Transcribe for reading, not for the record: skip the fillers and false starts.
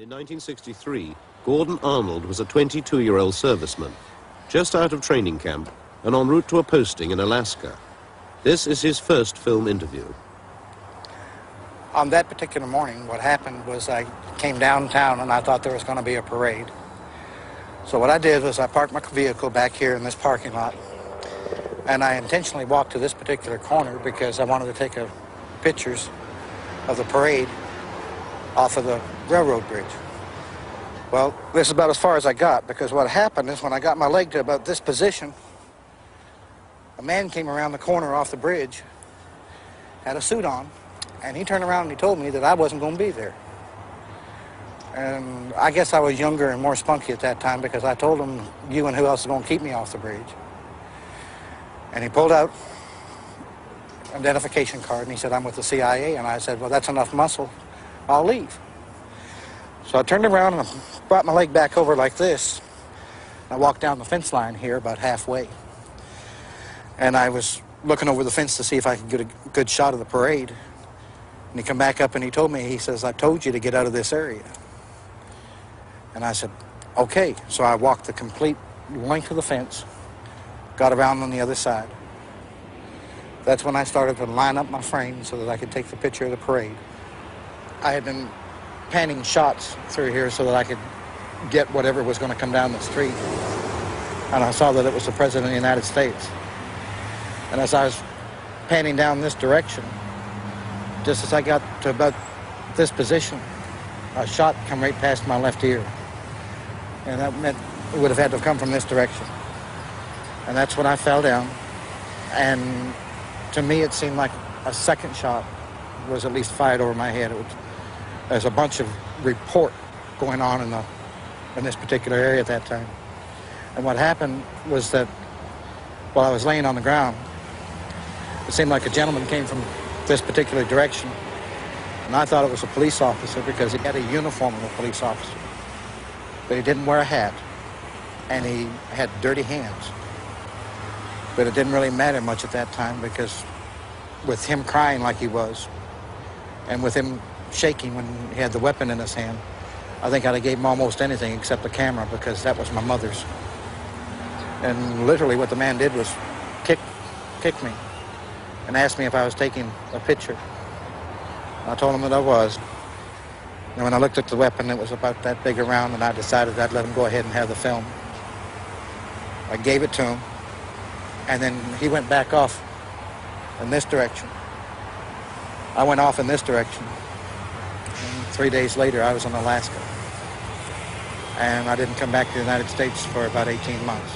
In 1963, Gordon Arnold was a 22-year-old serviceman, just out of training camp and en route to a posting in Alaska. This is his first film interview. On that particular morning, what happened was I came downtown and I thought there was going to be a parade. So what I did was I parked my vehicle back here in this parking lot, and I intentionally walked to this particular corner because I wanted to take pictures of the parade off of the railroad bridge. Well, this is about as far as I got, because what happened is when I got my leg to about this position, a man came around the corner off the bridge, had a suit on, and he turned around and he told me that I wasn't going to be there. And I guess I was younger and more spunky at that time, because I told him, you and who else is going to keep me off the bridge? And he pulled out an identification card and he said, I'm with the CIA. And I said, well, that's enough muscle. I'll leave. So I turned around and brought my leg back over like this. I walked down the fence line here about halfway. And I was looking over the fence to see if I could get a good shot of the parade. And he come back up and he told me, he says, I told you to get out of this area. And I said, okay. So I walked the complete length of the fence, got around on the other side. That's when I started to line up my frame so that I could take the picture of the parade. I had been panning shots through here so that I could get whatever was going to come down the street. And I saw that it was the President of the United States. And as I was panning down this direction, just as I got to about this position, a shot come right past my left ear. And that meant it would have had to have come from this direction. And that's when I fell down. And to me, it seemed like a second shot was at least fired over my head. There's a bunch of report going on in this particular area at that time. And what happened was that while I was laying on the ground, it seemed like a gentleman came from this particular direction. And I thought it was a police officer because he had a uniform of a police officer. But he didn't wear a hat, and he had dirty hands. But it didn't really matter much at that time, because with him crying like he was, and with him shaking when he had the weapon in his hand, I think I'd have gave him almost anything except the camera, because that was my mother's. And literally what the man did was kick me and asked me if I was taking a picture. I told him that I was. And when I looked at the weapon, it was about that big around, and I decided I'd let him go ahead and have the film. I gave it to him, and then he went back off in this direction. I went off in this direction. And 3 days later, I was in Alaska. And I didn't come back to the United States for about 18 months.